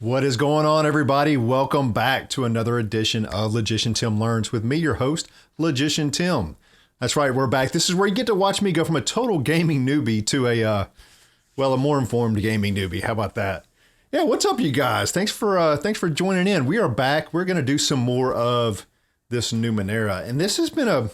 What is going on, everybody? Welcome back to another edition of Logician Tim Learns with me, your host, Logician Tim. That's right, we're back. This is where you get to watch me go from a total gaming newbie to a more informed gaming newbie. How about that? Yeah, what's up, you guys? Thanks for joining in. We are back. We're going to do some more of this Numenera, and this has been a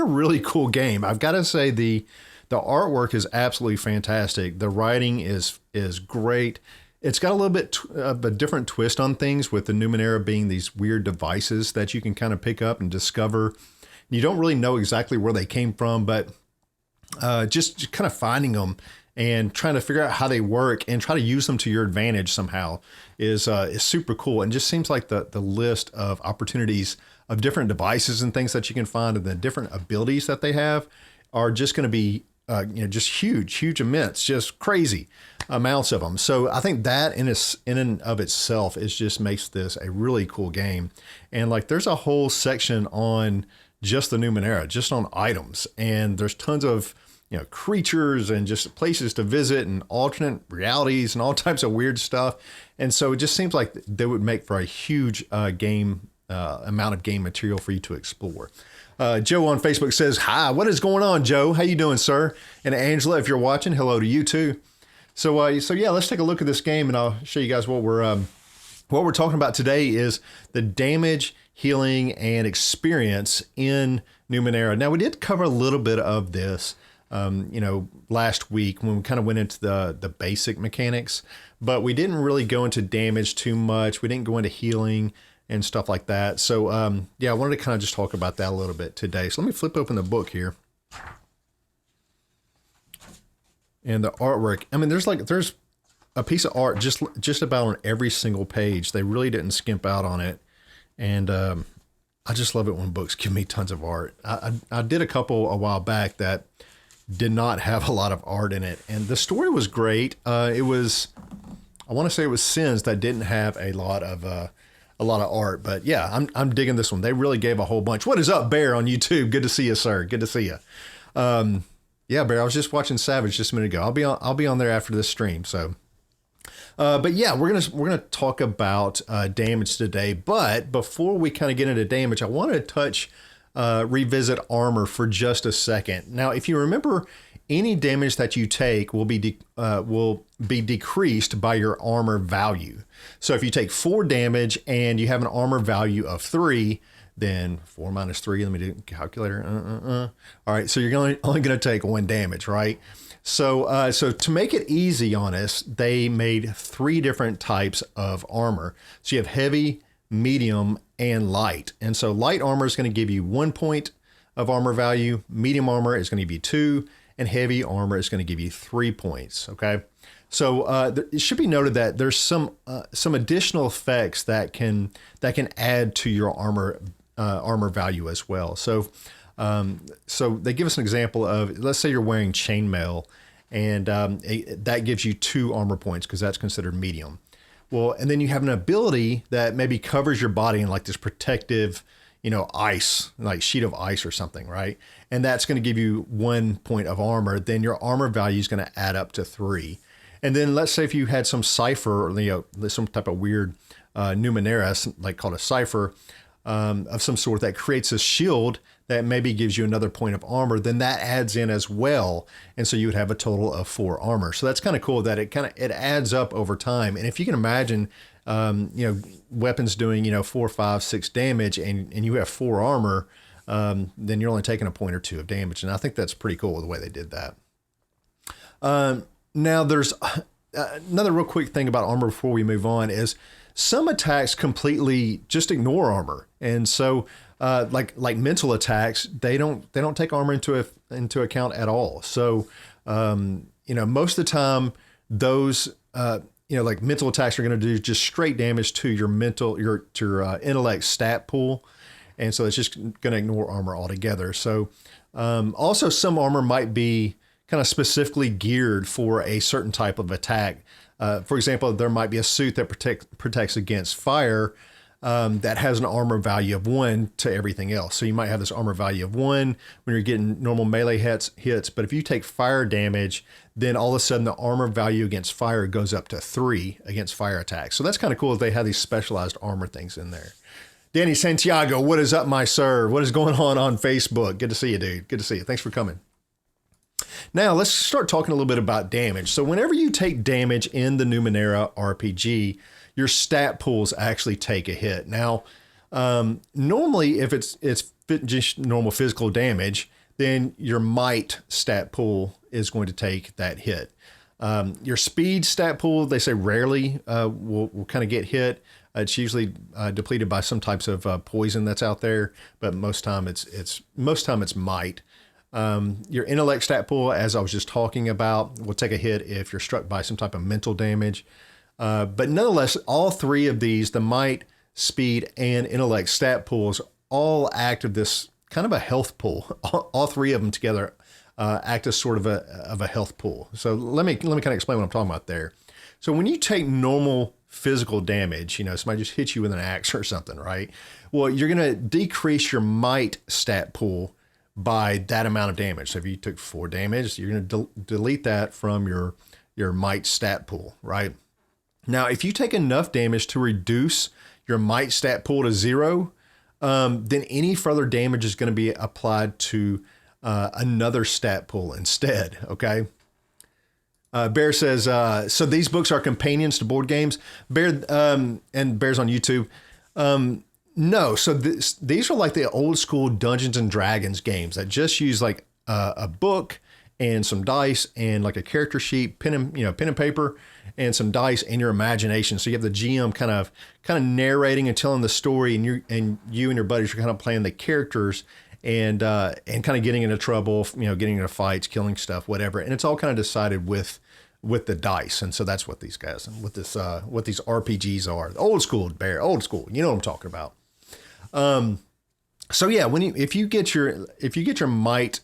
really cool game. I've got to say the artwork is absolutely fantastic. The writing is great. It's got a little bit of a different twist on things, with the Numenera being these weird devices that you can kind of pick up and discover. You don't really know exactly where they came from, but just kind of finding them and trying to figure out how they work and try to use them to your advantage somehow is super cool. And just seems like the list of opportunities of different devices and things that you can find and the different abilities that they have are just going to be just huge, immense, just crazy amounts of them. So I think that in and of itself just makes this a really cool game. And like, there's a whole section on just the Numenera, just on items, and there's tons of creatures and just places to visit and alternate realities and all types of weird stuff. And so it just seems like they would make for a huge amount of game material for you to explore. Joe on Facebook says, "Hi, what is going on, Joe? How you doing, sir?" And Angela, if you're watching, hello to you too. So yeah, let's take a look at this game, and I'll show you guys what we're talking about today is the damage, healing, and experience in Numenera. Now, we did cover a little bit of this, last week when we kind of went into the basic mechanics, but we didn't really go into damage too much. We didn't go into healing and stuff like that. So, I wanted to kind of just talk about that a little bit today. So let me flip open the book here. And the artwork, I mean, there's a piece of art just about on every single page. They really didn't skimp out on it. And I just love it when books give me tons of art. I did a couple a while back that did not have a lot of art in it. And the story was great. I want to say it was Sins that didn't have a lot of art, but yeah, I'm digging this one. They really gave a whole bunch. What is up, Bear on YouTube? Good to see you, sir. Good to see you. Yeah, Bear, I was just watching Savage just a minute ago. I'll be on there after this stream. So, but yeah, we're gonna talk about damage today. But before we kind of get into damage, I want to revisit armor for just a second. Now, if you remember, any damage that you take will be decreased by your armor value. So if you take 4 damage and you have an armor value of 3, then 4 minus 3, let me do calculator. All right, so you're only going to take 1 damage, right? So to make it easy on us, they made 3 different types of armor. So you have heavy, medium, and light. And so light armor is going to give you 1 point of armor value. Medium armor is going to give you 2. And heavy armor is going to give you 3 points. Okay, so it should be noted that there's some additional effects that can add to your armor value as well. So they give us an example of, let's say you're wearing chainmail, and that gives you 2 armor points because that's considered medium. Well, and then you have an ability that maybe covers your body in like this protective, ice, like sheet of ice or something, right? And that's going to give you 1 point of armor. Then your armor value is going to add up to 3. And then let's say if you had some cipher, or some type of weird Numenera, like called a cipher of some sort, that creates a shield that maybe gives you another point of armor, then that adds in as well. And so you would have a total of 4 armor. So that's kind of cool that it adds up over time. And if you can imagine, weapons doing, 4, 5, 6 damage, and you have 4 armor, then you're only taking a point or 2 of damage. And I think that's pretty cool the way they did that. Now there's another real quick thing about armor before we move on is some attacks completely just ignore armor. And so, like mental attacks, they don't take armor into account at all. So, most of the time those, like mental attacks are going to do just straight damage to your intellect stat pool. And so it's just going to ignore armor altogether. So also some armor might be kind of specifically geared for a certain type of attack. For example, there might be a suit that protects against fire, that has an armor value of 1 to everything else. So you might have this armor value of 1 when you're getting normal melee hits, but if you take fire damage, then all of a sudden the armor value against fire goes up to 3 against fire attacks. So that's kind of cool that they have these specialized armor things in there. Danny Santiago, what is up, my sir? What is going on Facebook? Good to see you, dude. Good to see you. Thanks for coming. Now, let's start talking a little bit about damage. So whenever you take damage in the Numenera RPG, your stat pools actually take a hit. Now, normally, if it's just normal physical damage, then your might stat pool is going to take that hit. Your speed stat pool, they say rarely will kind of get hit. It's usually depleted by some types of poison that's out there, but most time it's might. Your intellect stat pool, as I was just talking about, will take a hit if you're struck by some type of mental damage. But nonetheless, all three of these, the might, speed, and intellect stat pools, all act of this kind of a health pool. All three of them together act as sort of a health pool. So let me kind of explain what I'm talking about there. So when you take normal physical damage, somebody just hits you with an axe or something, right? Well, you're going to decrease your might stat pool by that amount of damage. So if you took 4 damage, you're going to delete that from your might stat pool, right? Now, if you take enough damage to reduce your might stat pool to 0, then any further damage is going to be applied to another stat pool instead, okay? Bear says, so these books are companions to board games? Bear, and Bear's on YouTube. No, so these are like the old school Dungeons and Dragons games that just use like a book and some dice and like a character sheet, pen and paper, and some dice and your imagination. So you have the GM kind of narrating and telling the story, and you and your buddies are kind of playing the characters and kind of getting into trouble, getting into fights, killing stuff, whatever. And it's all kind of decided with the dice. And so that's what these guys and what these RPGs are. Old school, Bear, old school. You know what I'm talking about. So yeah, if you get your might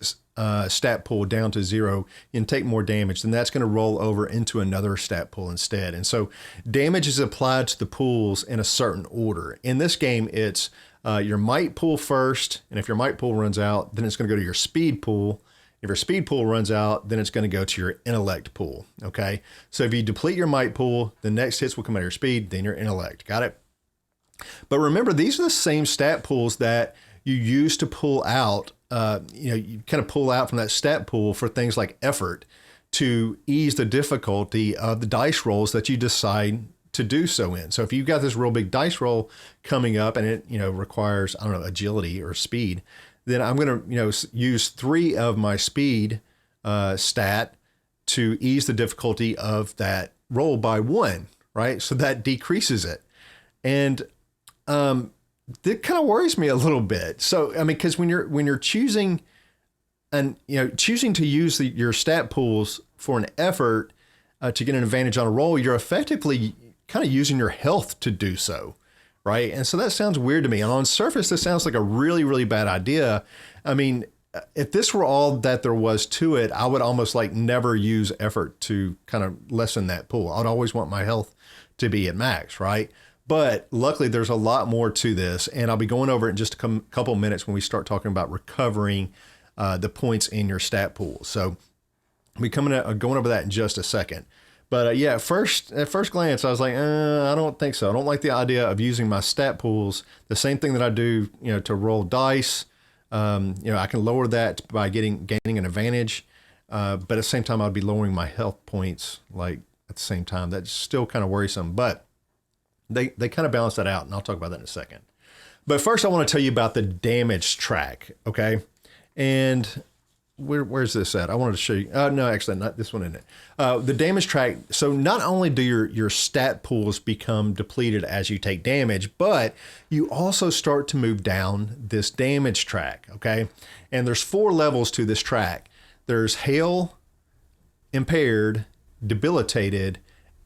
stat pool down to 0 and take more damage, then that's going to roll over into another stat pool instead. And so damage is applied to the pools in a certain order. In this game, it's your might pool first, and if your might pool runs out, then it's going to go to your speed pool. If your speed pool runs out, then it's going to go to your intellect pool. Okay, so if you deplete your might pool, the next hits will come out of your speed, then your intellect. Got it? But remember, these are the same stat pools that you use to pull out. You kind of pull out from that stat pool for things like effort to ease the difficulty of the dice rolls that you decide to do so in. So if you've got this real big dice roll coming up and it requires, I don't know, agility or speed, then I'm going to use 3 of my speed stat to ease the difficulty of that roll by 1, right? So that decreases it. And that kind of worries me a little bit. So, I mean, because when you're choosing to use your stat pools for an effort to get an advantage on a roll, you're effectively kind of using your health to do so, right? And so that sounds weird to me. And on surface, this sounds like a really, really bad idea. I mean, if this were all that there was to it, I would almost like never use effort to kind of lessen that pool. I'd always want my health to be at max, right? But luckily, there's a lot more to this, and I'll be going over it in just a couple minutes when we start talking about recovering the points in your stat pool. So I'll be going over that in just a second. But yeah, at first glance, I was like, I don't think so. I don't like the idea of using my stat pools, the same thing that I do, to roll dice. I can lower that by gaining an advantage, but at the same time, I'd be lowering my health points like at the same time. That's still kind of worrisome, but they kind of balance that out, and I'll talk about that in a second. But first, I want to tell you about the damage track, okay? And where's this at? I wanted to show you. No, actually, not this one in it. The damage track. So not only do your stat pools become depleted as you take damage, but you also start to move down this damage track, okay? And there's 4 levels to this track. There's hail, impaired, debilitated,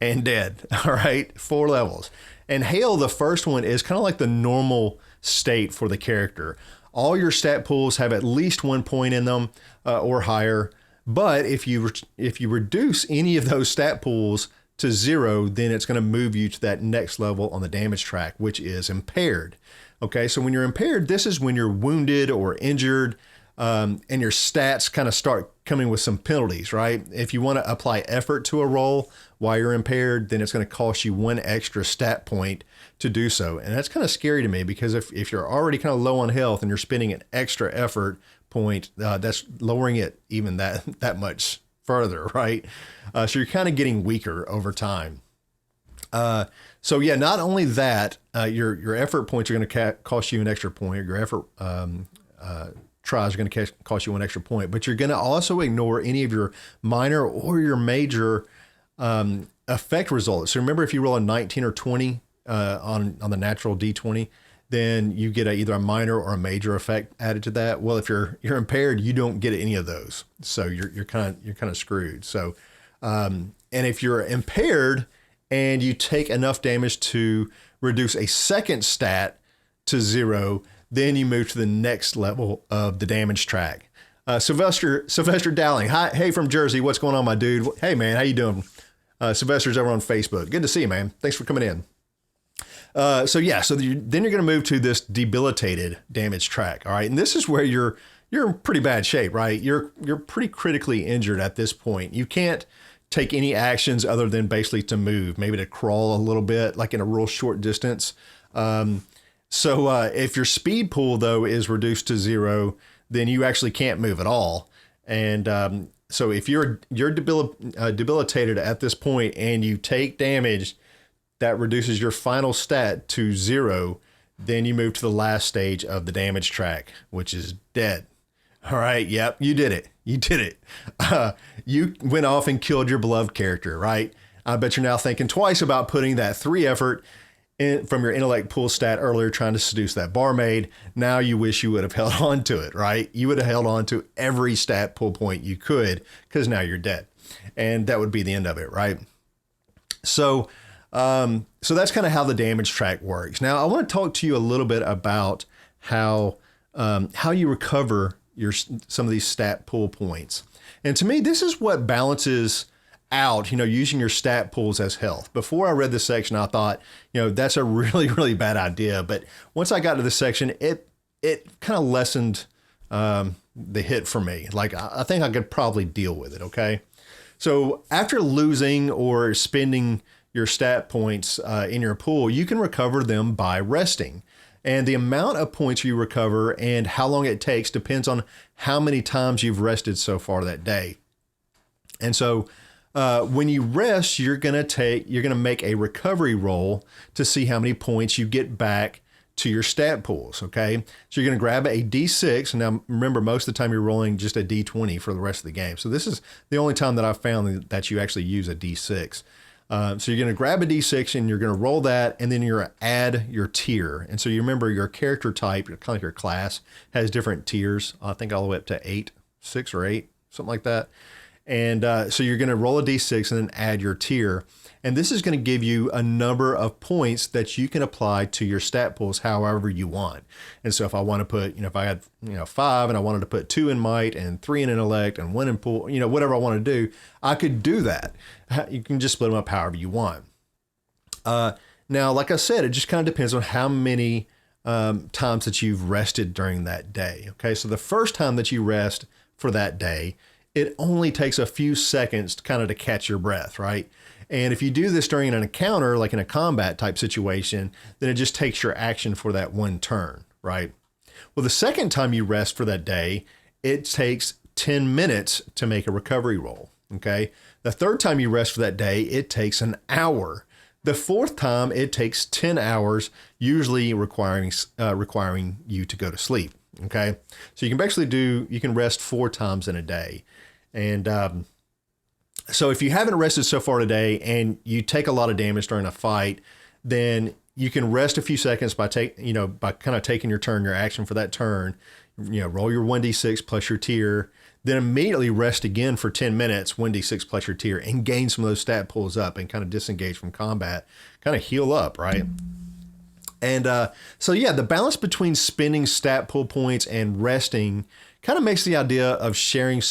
and dead. All right, 4 levels. And hail, the first one, is kind of like the normal state for the character. All your stat pools have at least 1 point in them or higher. But if you reduce any of those stat pools to 0, then it's going to move you to that next level on the damage track, which is impaired. Okay, so when you're impaired, this is when you're wounded or injured, and your stats kind of start coming with some penalties, right? If you want to apply effort to a roll while you're impaired, then it's going to cost you 1 extra stat point to do so. And that's kind of scary to me, because if you're already kind of low on health and you're spending an extra effort point, that's lowering it even that much further, right? So you're kind of getting weaker over time. So yeah, not only that, your effort points are going to cost you an extra point. Your effort tries are going to cost you 1 extra point, but you're going to also ignore any of your minor or your major effect results. So remember, if you roll a 19 or 20 on the natural D20, then you get either a minor or a major effect added to that. Well, if you're impaired, you don't get any of those, so you're kind of screwed. So, and if you're impaired and you take enough damage to reduce a second stat to 0, then you move to the next level of the damage track. Sylvester Dowling, hi, hey from Jersey, what's going on, my dude? Hey man, how you doing? Sylvester's over on Facebook. Good to see you, man. Thanks for coming in. Then you're going to move to this debilitated damage track. All right. And this is where you're in pretty bad shape, right? You're pretty critically injured at this point. You can't take any actions other than basically to move, maybe to crawl a little bit, like in a real short distance. If your speed pool though is reduced to 0, then you actually can't move at all. And, so if you're debilitated at this point and you take damage that reduces your final stat to 0, then you move to the last stage of the damage track, which is dead. All right. Yep. You did it. You went off and killed your beloved character, right? I bet you're now thinking twice about putting that 3 effort in from your intellect pool stat earlier, trying to seduce that barmaid. Now you wish you would have held on to it, right? You would have held on to every stat pool point you could, because now you're dead. And that would be the end of it, right? So that's kind of how the damage track works. Now I want to talk to you a little bit about how you recover some of these stat pool points. And to me, this is what balances out, using your stat pools as health. Before I read this section, I thought, that's a really, really bad idea. But once I got to this section, it kind of lessened the hit for me. Like, I think I could probably deal with it. Okay. So after losing or spending your stat points in your pool, you can recover them by resting. And the amount of points you recover and how long it takes depends on how many times you've rested so far that day. And so when you rest, you're going to make a recovery roll to see how many points you get back to your stat pools. Okay. So you're going to grab a D6. Now remember, most of the time you're rolling just a D20 for the rest of the game. So this is the only time that I've found that you actually use a D6. So you're going to grab a D6 and you're going to roll that, and then you're going to add your tier. And so you remember your character type, kind of like your class, has different tiers. I think all the way up to 6 or 8, something like that. And so you're going to roll a D6 and then add your tier. And this is going to give you a number of points that you can apply to your stat pools however you want. And so if I want to put, if I had, 5 and I wanted to put 2 in might and 3 in intellect and 1 in pool, whatever I want to do, I could do that. You can just split them up however you want. Now, like I said, it just kind of depends on how many times that you've rested during that day. Okay, so the first time that you rest for that day, it only takes a few seconds to catch your breath, right? And if you do this during an encounter, like in a combat type situation, then it just takes your action for that one turn, right? Well, the second time you rest for that day, it takes 10 minutes to make a recovery roll, okay? The third time you rest for that day, it takes an hour. The fourth time, it takes 10 hours, usually requiring you to go to sleep, okay? So you can basically you can rest 4 times in a day. And so if you haven't rested so far today and you take a lot of damage during a fight, then you can rest a few seconds by kind of taking your turn, your action for that turn, roll your 1d6 plus your tier, then immediately rest again for 10 minutes, 1d6 plus your tier, and gain some of those stat pulls up and kind of disengage from combat, kind of heal up, right? And the balance between spending stat pull points and resting kind of makes the idea of sharing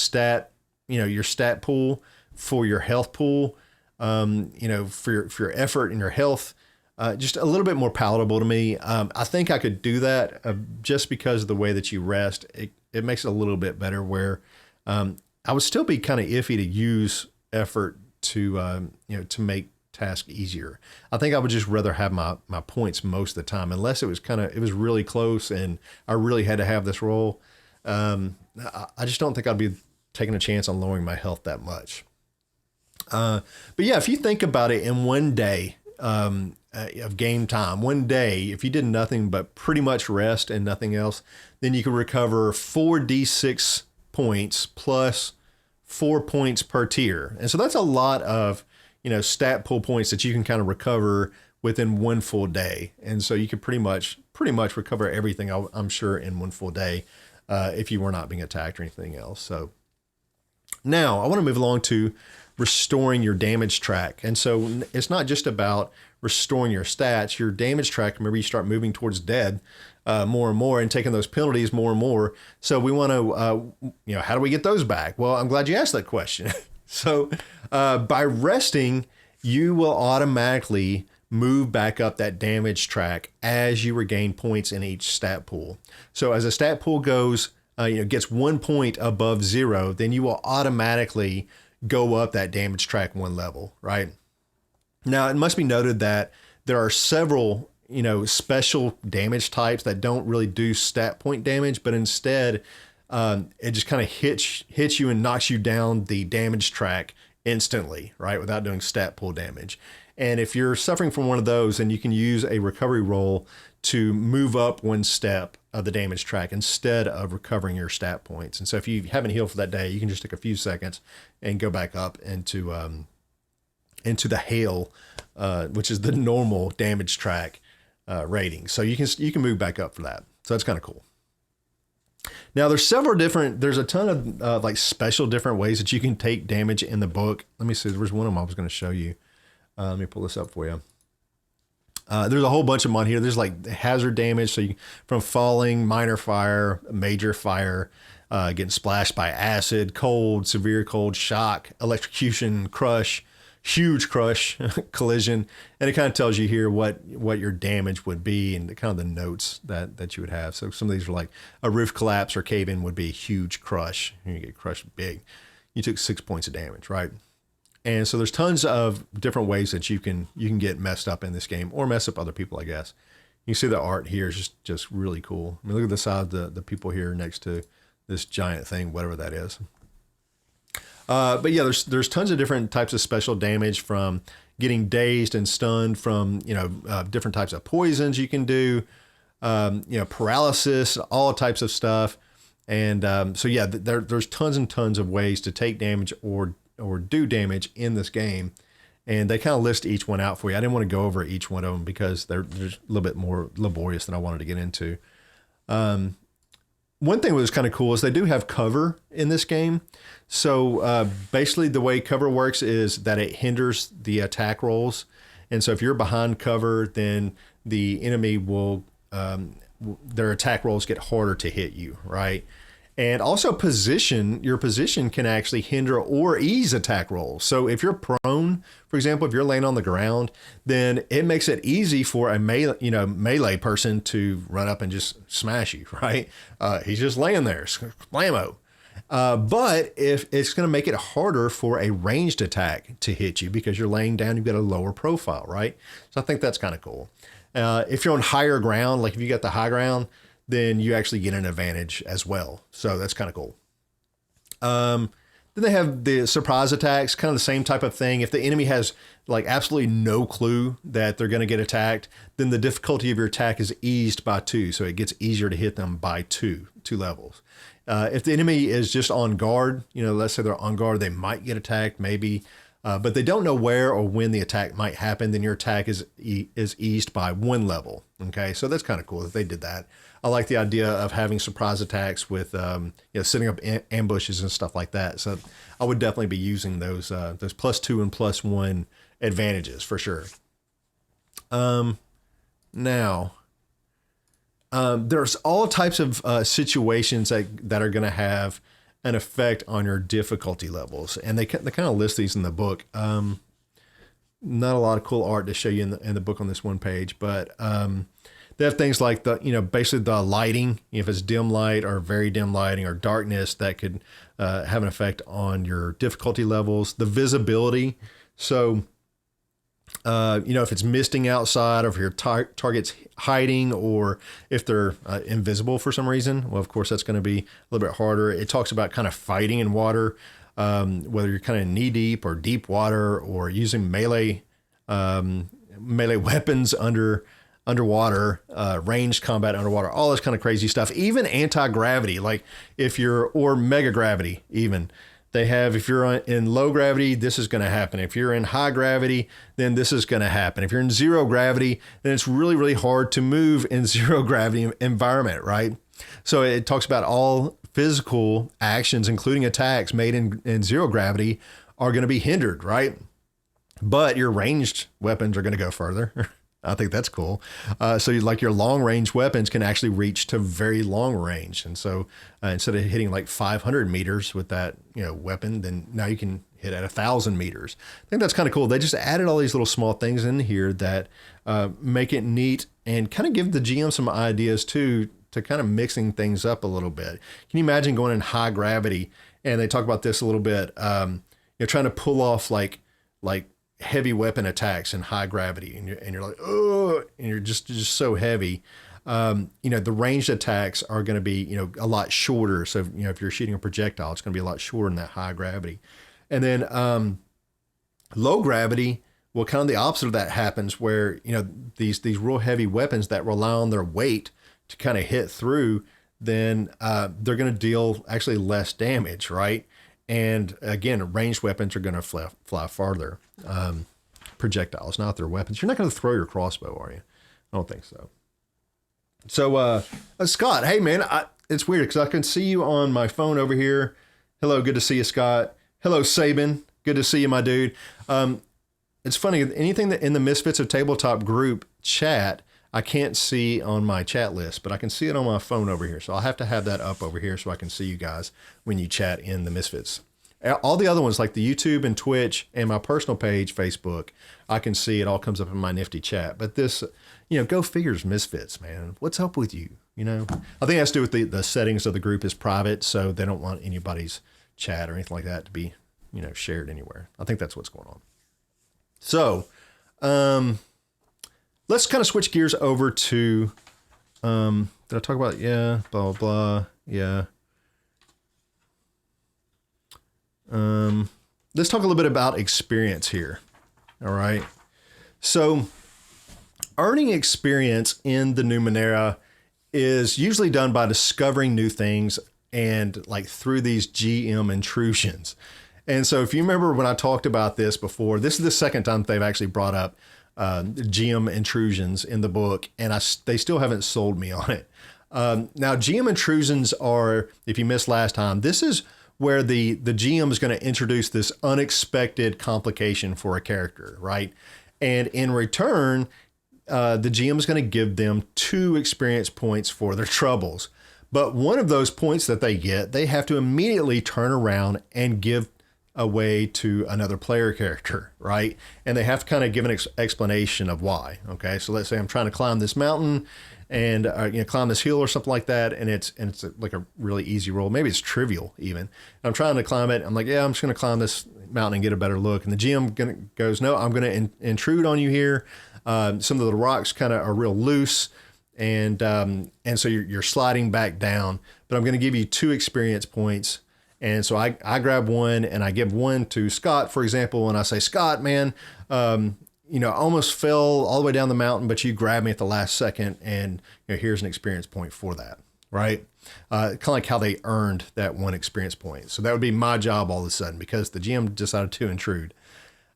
your stat pool for your health pool for your effort and your health. Just a little bit more palatable to me. I think I could do that just because of the way that you rest. It makes it a little bit better where I would still be kind of iffy to use effort to make task easier. I think I would just rather have my points most of the time, unless it was really close and I really had to have this roll. I just don't think I'd be taking a chance on lowering my health that much. But yeah, if you think about it, in one day of game time, one day, if you did nothing but pretty much rest and nothing else, then you could recover 4d6 points plus 4 points per tier. And so that's a lot of, stat pool points that you can kind of recover within one full day. And so you could pretty much recover everything, I'm sure, in one full day, if you were not being attacked or anything else. So now I want to move along to restoring your damage track. And so it's not just about restoring your stats, your damage track. Remember, you start moving towards dead more and more and taking those penalties more and more. So we want to, how do we get those back? Well, I'm glad you asked that question. So by resting, you will automatically move back up that damage track as you regain points in each stat pool. So as a stat pool goes, gets 1 point above 0, then you will automatically go up that damage track 1 level, right? Now, it must be noted that there are several, special damage types that don't really do stat point damage, but instead, it just kind of hits you and knocks you down the damage track instantly, right? Without doing stat pool damage. And if you're suffering from one of those, then you can use a recovery roll to move up 1 step of the damage track instead of recovering your stat points. And so if you haven't healed for that day, you can just take a few seconds and go back up into the hail, which is the normal damage track rating. So you can move back up for that. So that's kind of cool. Now there's a ton of special different ways that you can take damage in the book. Let me see. There was one of them I was going to show you. Let me pull this up for you. There's a whole bunch of them on here. There's hazard damage. So from falling, minor fire, major fire, getting splashed by acid, cold, severe cold, shock, electrocution, crush, huge crush, collision. And it kind of tells you here what your damage would be and kind of the notes that you would have. So some of these are like a roof collapse or cave in would be a huge crush. You get crushed big. You took 6 points of damage, right? And so there's tons of different ways that you can get messed up in this game or mess up other people, I guess. You see the art here is just really cool. I mean, look at the size of the people here next to this giant thing, whatever that is. But yeah, there's tons of different types of special damage, from getting dazed and stunned from, different types of poisons you can do, paralysis, all types of stuff. And so yeah, there's tons and tons of ways to take damage or do damage in this game. And they kind of list each one out for you. I didn't want to go over each one of them because they're a little bit more laborious than I wanted to get into. One thing that was kind of cool is they do have cover in this game. So basically the way cover works is that it hinders the attack rolls. And so if you're behind cover, then the enemy will, their attack rolls get harder to hit you, right? And also your position can actually hinder or ease attack rolls. So if you're prone, for example, if you're laying on the ground, then it makes it easy for a melee person to run up and just smash you, right? He's just laying there, blammo. But if it's going to make it harder for a ranged attack to hit you because you're laying down, you've got a lower profile, right? So I think that's kind of cool. If you're on higher ground, like if you got the high ground, then you actually get an advantage as well. So that's kind of cool. Then they have the surprise attacks, kind of the same type of thing. If the enemy has absolutely no clue that they're going to get attacked, then the difficulty of your attack is eased by 2. So it gets easier to hit them by 2 levels. If the enemy is just on guard, let's say they're on guard, they might get attacked, maybe, but they don't know where or when the attack might happen, then your attack is eased by 1 level. Okay, so that's kind of cool that they did that. I like the idea of having surprise attacks with, setting up ambushes and stuff like that. So I would definitely be using those +2 and +1 advantages for sure. Now, there's all types of situations that are going to have an effect on your difficulty levels, and they kind of list these in the book. not a lot of cool art to show you in the book on this one page, but they have things like basically the lighting, if it's dim light or very dim lighting or darkness, that could have an effect on your difficulty levels, the visibility. So, if it's misting outside, or if your target's hiding, or if they're invisible for some reason, well, of course, that's going to be a little bit harder. It talks about kind of fighting in water, whether you're kind of knee deep or deep water, or using melee weapons underwater, ranged combat underwater, all this kind of crazy stuff, even anti-gravity, like or mega gravity even. They have, if you're in low gravity, this is going to happen. If you're in high gravity, then this is going to happen. If you're in zero gravity, then it's really, really hard to move in zero gravity environment, right? So it talks about all physical actions, including attacks made in zero gravity, are going to be hindered, right? But your ranged weapons are going to go further. I think that's cool. So your long range weapons can actually reach to very long range. And so instead of hitting like 500 meters with that, weapon, then now you can hit at 1,000 meters. I think that's kind of cool. They just added all these little small things in here that make it neat and kind of give the GM some ideas too, to kind of mixing things up a little bit. Can you imagine going in high gravity? And they talk about this a little bit, trying to pull off like heavy weapon attacks in high gravity, and you're like, oh, and you're just so heavy. The ranged attacks are going to be, a lot shorter. So, if you're shooting a projectile, it's going to be a lot shorter in that high gravity. And then low gravity, well, kind of the opposite of that happens, where, these real heavy weapons that rely on their weight to kind of hit through, then they're going to deal actually less damage, right? And again, ranged weapons are going to fly farther. Projectiles, not their weapons. You're not going to throw your crossbow, are you? I don't think so. So, Scott, hey man, it's weird because I can see you on my phone over here. Hello, good to see you, Scott. Hello, Sabin. Good to see you, my dude. It's funny, anything that in the Misfits of Tabletop group chat, I can't see on my chat list, but I can see it on my phone over here. So I'll have to have that up over here so I can see you guys when you chat in the Misfits. All the other ones, like the YouTube and Twitch and my personal page, Facebook, I can see it all comes up in my nifty chat. But this, go figures, Misfits, man. What's up with you? I think it has to do with the settings of the group is private, so they don't want anybody's chat or anything like that to be, shared anywhere. I think that's what's going on. So, let's kind of switch gears over to, did I talk about, blah, blah, blah, yeah. Let's talk a little bit about experience here. All right. So earning experience in the Numenera is usually done by discovering new things and like through these GM intrusions. And so if you remember when I talked about this before, this is the second time they've actually brought up GM intrusions in the book, and they still haven't sold me on it. Now, GM intrusions are, if you missed last time, this is where the GM is going to introduce this unexpected complication for a character, right? And in return, the GM is going to give them 2 experience points for their troubles. But one of those points that they get, they have to immediately turn around and give away to another player character, right? And they have to kind of give an explanation of why. Okay, so let's say I'm trying to climb this mountain and climb this hill or something like that, and it's like a really easy roll. Maybe it's trivial even. And I'm trying to climb it. I'm like, yeah, I'm just going to climb this mountain and get a better look. And the GM goes, no, I'm going to intrude on you here. Some of the rocks kind of are real loose, and so you're sliding back down. But I'm going to give you 2 experience points. And so I grab one and I give one to Scott, for example, and I say, Scott, man, I almost fell all the way down the mountain, but you grabbed me at the last second, and here's an experience point for that, right? Kind of like how they earned that 1 experience point. So that would be my job all of a sudden because the GM decided to intrude.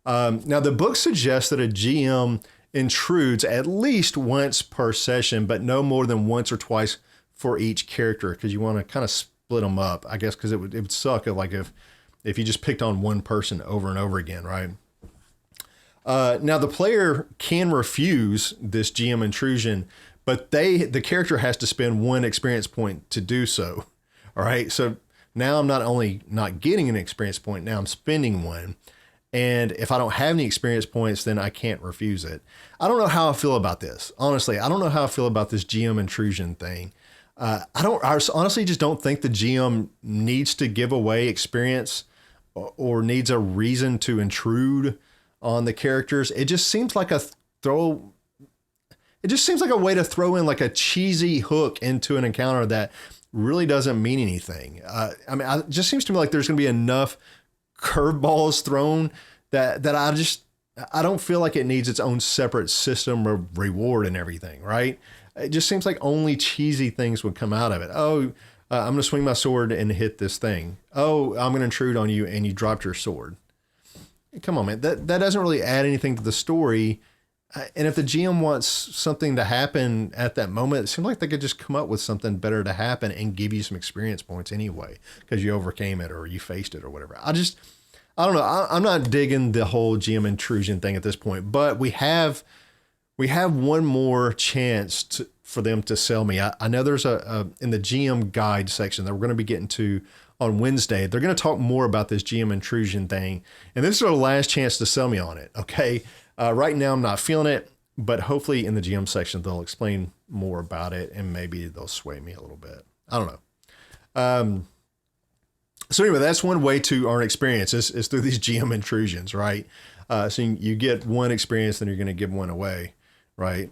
Now, the book suggests that a GM intrudes at least once per session, but no more than once or twice for each character, because you want to kind of split them up, I guess, because it would suck if you just picked on one person over and over again, right? Now the player can refuse this GM intrusion, but the character has to spend 1 experience point to do so. All right. So now I'm not only not getting an experience point, now I'm spending 1. And if I don't have any experience points, then I can't refuse it. I don't know how I feel about this. Honestly, I don't know how I feel about this GM intrusion thing. I honestly just don't think the GM needs to give away experience or needs a reason to intrude on the characters. It just seems like a way to throw in like a cheesy hook into an encounter that really doesn't mean anything. It just seems to me like there's going to be enough curveballs thrown that I don't feel like it needs its own separate system of reward and everything, right? It just seems like only cheesy things would come out of it. I'm going to swing my sword and hit this thing. I'm going to intrude on you and you dropped your sword. Come on, man. That doesn't really add anything to the story. And if the GM wants something to happen at that moment, it seems like they could just come up with something better to happen and give you some experience points anyway, because you overcame it or you faced it or whatever. I don't know. I'm not digging the whole GM intrusion thing at this point, but we have one more chance for them to sell me. I know there's in the GM guide section that we're going to be getting to on Wednesday, they're going to talk more about this GM intrusion thing. And this is our last chance to sell me on it. Okay. Right now I'm not feeling it, but hopefully in the GM section, they'll explain more about it and maybe they'll sway me a little bit. I don't know. So anyway, that's one way to earn experience is through these GM intrusions, right? So you get one experience, then you're going to give one away, right?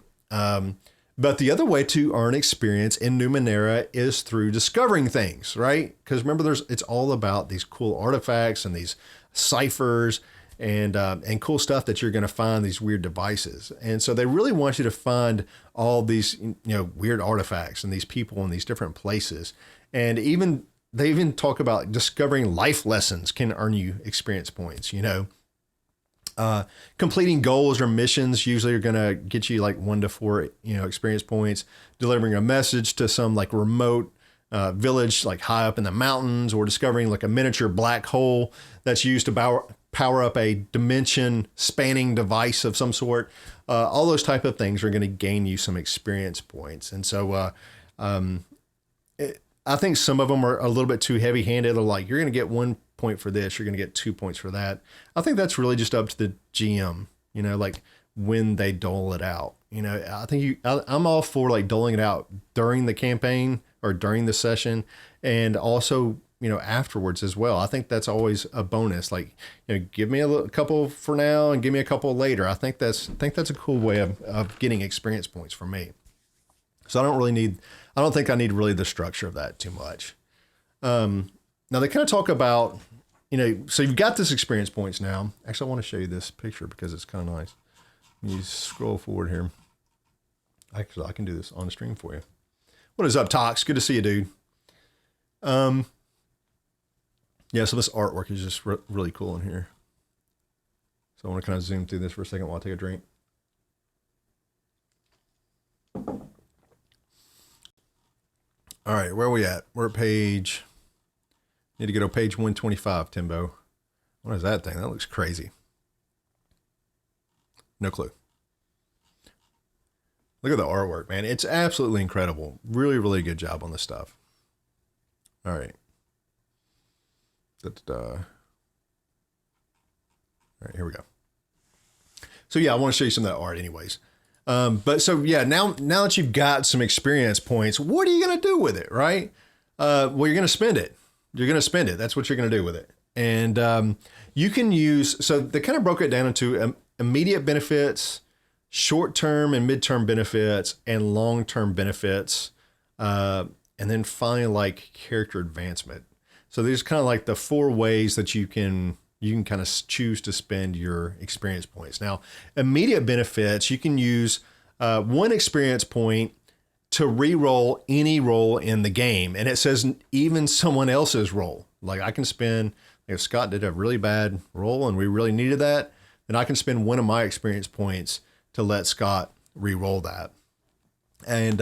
But the other way to earn experience in Numenera is through discovering things, right? Because remember, it's all about these cool artifacts and these ciphers and cool stuff that you're going to find, these weird devices. And so they really want you to find all these, weird artifacts and these people in these different places. And they even talk about discovering life lessons can earn you experience points, completing goals or missions usually are going to get you like 1 to 4, experience points. Delivering a message to some like remote village, like high up in the mountains, or discovering like a miniature black hole that's used to power up a dimension spanning device of some sort. All those type of things are going to gain you some experience points. And so, I think some of them are a little bit too heavy handed. They're like, you're going to get 1 point for this. You're going to get 2 points for that. I think that's really just up to the GM, like when they dole it out. I think I'm all for like doling it out during the campaign or during the session, and also, afterwards as well. I think that's always a bonus. Like, give me a couple for now and give me a couple later. I think that's a cool way of getting experience points for me. So I don't think I need really the structure of that too much. Now they kind of talk about, so you've got this experience points now. Actually, I want to show you this picture because it's kind of nice. You scroll forward here. Actually, I can do this on the stream for you. What is up, Tox? Good to see you, dude. Yeah, so this artwork is just really cool in here. So I want to kind of zoom through this for a second while I take a drink. All right, where are we at? We're at page... Need to go to page 125, Timbo. What is that thing? That looks crazy. No clue. Look at the artwork, man. It's absolutely incredible. Really, really good job on this stuff. All right. All right, here we go. So yeah, I want to show you some of that art anyways. But so yeah, now that you've got some experience points, what are you going to do with it, right? Well, you're going to spend it. You're going to spend it. That's what you're going to do with it. And you can use, so they kind of broke it down into immediate benefits, short-term and mid-term benefits, and long-term benefits. And then finally, like character advancement. So there's kind of like the 4 ways that you can kind of choose to spend your experience points. Now, immediate benefits, you can use 1 experience point to re-roll any roll in the game. And it says even someone else's roll. Like I can spend, if Scott did a really bad roll and we really needed that, then I can spend 1 of my experience points to let Scott re-roll that. And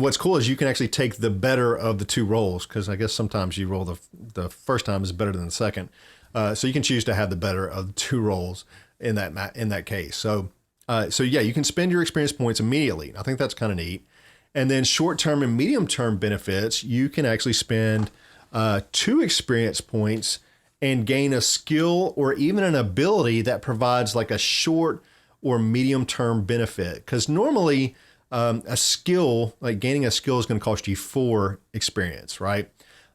what's cool is you can actually take the better of the 2 rolls, because I guess sometimes you roll the first time is better than the second. So you can choose to have the better of the 2 rolls in that case. So yeah, you can spend your experience points immediately. I think that's kind of neat. And then short-term and medium-term benefits, you can actually spend 2 experience points and gain a skill or even an ability that provides like a short or medium term benefit. Because normally a skill, like gaining a skill, is going to cost you 4 experience, right?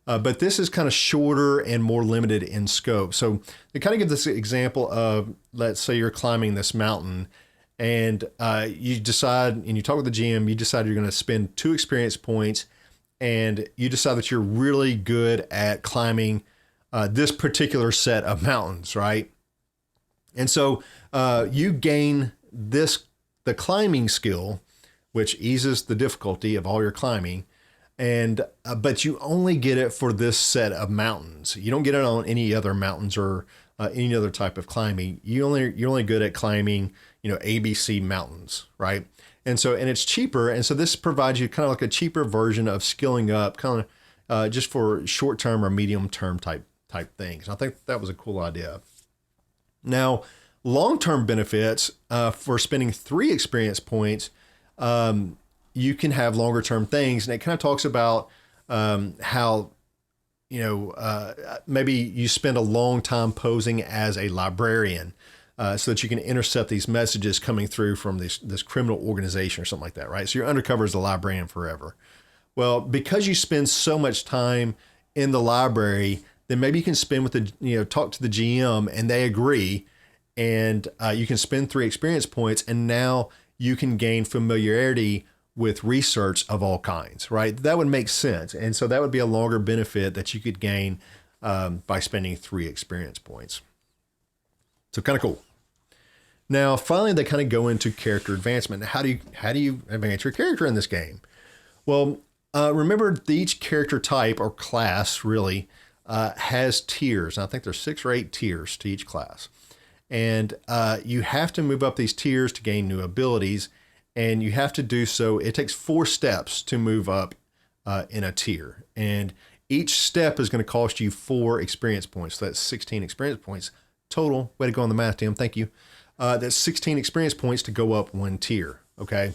But this is kind of shorter and more limited in scope. So they kind of give this example of, let's say you're climbing this mountain and you decide, and you talk with the GM, you decide you're going to spend 2 experience points, and you decide that you're really good at climbing this particular set of mountains, right? And so you gain the climbing skill, which eases the difficulty of all your climbing. And but you only get it for this set of mountains. You don't get it on any other mountains or any other type of climbing. You're only good at climbing, ABC mountains, right? And it's cheaper. And so this provides you kind of like a cheaper version of skilling up, kind of just for short term or medium term type things. I think that was a cool idea. Now, long term benefits for spending 3 experience points. You can have longer term things. And it kind of talks about how, maybe you spend a long time posing as a librarian so that you can intercept these messages coming through from this criminal organization or something like that, right? So you're undercover as a librarian forever. Well, because you spend so much time in the library, then maybe you can spend with talk to the GM and they agree, and you can spend 3 experience points, and now you can gain familiarity with research of all kinds, right? That would make sense. And so that would be a longer benefit that you could gain by spending 3 experience points. So kind of cool. Now, finally, they kind of go into character advancement. How do you advance your character in this game? Well, remember each character type or class really has tiers. And I think there's 6 or 8 tiers to each class. And you have to move up these tiers to gain new abilities. And you have to do so. It takes 4 steps to move up in a tier. And each step is going to cost you 4 experience points. So that's 16 experience points total. Way to go on the math, Tim. Thank you. That's 16 experience points to go up 1 tier. Okay.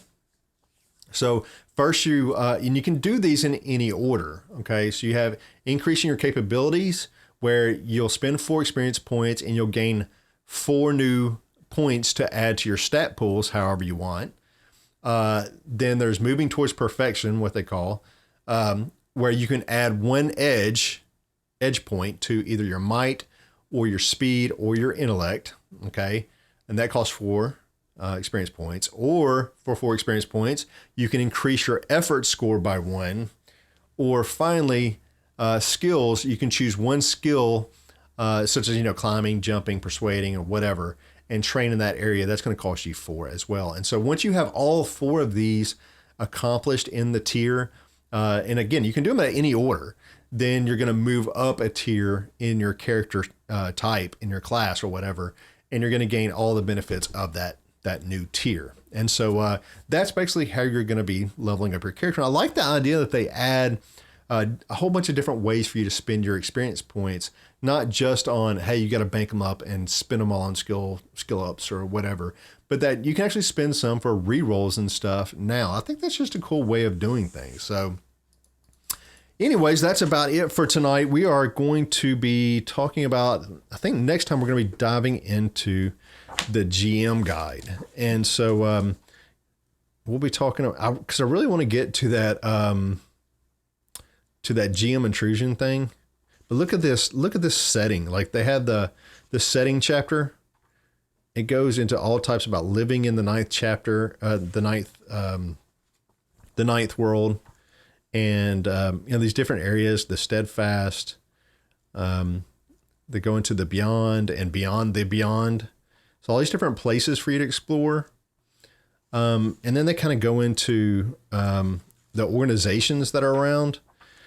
So first and you can do these in any order. Okay. So you have increasing your capabilities, where you'll spend 4 experience points and you'll gain 4 new points to add to your stat pools, however you want. Then there's moving towards perfection, what they call, where you can add 1 edge point to either your might or your speed or your intellect. Okay. And that costs 4 experience points. Or for 4 experience points, you can increase your effort score by 1. Or finally, skills, you can choose 1 skill, such as, climbing, jumping, persuading, or whatever, and train in that area. That's going to cost you 4 as well. And so once you have all 4 of these accomplished in the tier, and again, you can do them at any order, then you're going to move up a tier in your character type, in your class or whatever, and you're going to gain all the benefits of that new tier. And so that's basically how you're going to be leveling up your character. And I like the idea that they add a whole bunch of different ways for you to spend your experience points, not just on, hey, you got to bank them up and spend them all on skill ups or whatever, but that you can actually spend some for rerolls and stuff now. I think that's just a cool way of doing things. So anyways, that's about it for tonight. We are going to be talking about, I think next time we're going to be diving into the GM guide. And so we'll be talking, because I really want to get to that GM intrusion thing. But look at this setting. Like they had the setting chapter. It goes into all types about living in the 9th chapter, the ninth world, and these different areas, the steadfast. They go into the beyond and beyond the beyond. So all these different places for you to explore. And then they kind of go into the organizations that are around.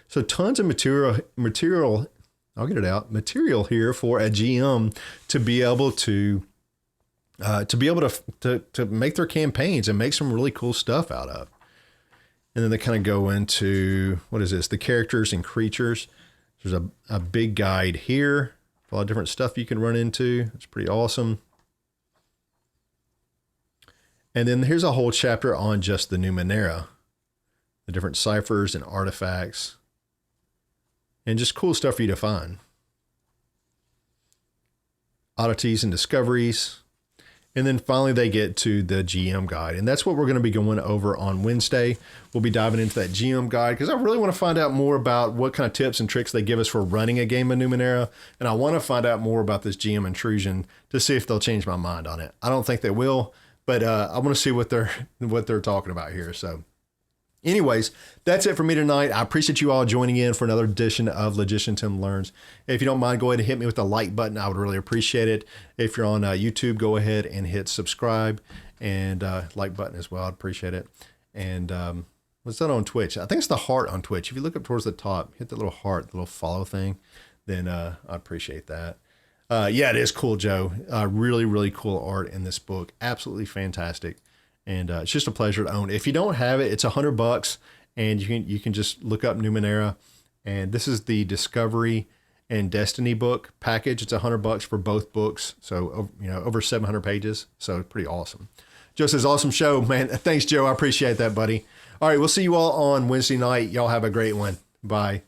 So tons of material, I'll get it out, material here for a GM to be able to make their campaigns and make some really cool stuff out of. And then they kind of go into, what is this? The characters and creatures. There's a big guide here, a lot of different stuff you can run into. It's pretty awesome. And then here's a whole chapter on just the Numenera, the different ciphers and artifacts, and just cool stuff for you to find. oddities and discoveries. And then finally they get to the GM guide. And that's what we're going to be going over on Wednesday. We'll be diving into that GM guide because I really want to find out more about what kind of tips and tricks they give us for running a game of Numenera. And I want to find out more about this GM intrusion to see if they'll change my mind on it. I don't think they will, but I want to see what they're talking about here. So anyways, that's it for me tonight. I appreciate you all joining in for another edition of Logician Tim Learns. If you don't mind, go ahead and hit me with the like button. I would really appreciate it. If you're on YouTube, go ahead and hit subscribe and like button as well. I'd appreciate it. And what's that on Twitch? I think it's the heart on Twitch. If you look up towards the top, hit the little heart, the little follow thing, then I appreciate that. Yeah, it is cool, Joe. Really, really cool art in this book. Absolutely fantastic. And it's just a pleasure to own. If you don't have it, it's $100, and you can just look up Numenera. And this is the Discovery and Destiny book package. It's $100 for both books. So, over 700 pages. So pretty awesome. Joe says, awesome show, man. Thanks, Joe. I appreciate that, buddy. All right, we'll see you all on Wednesday night. Y'all have a great one. Bye.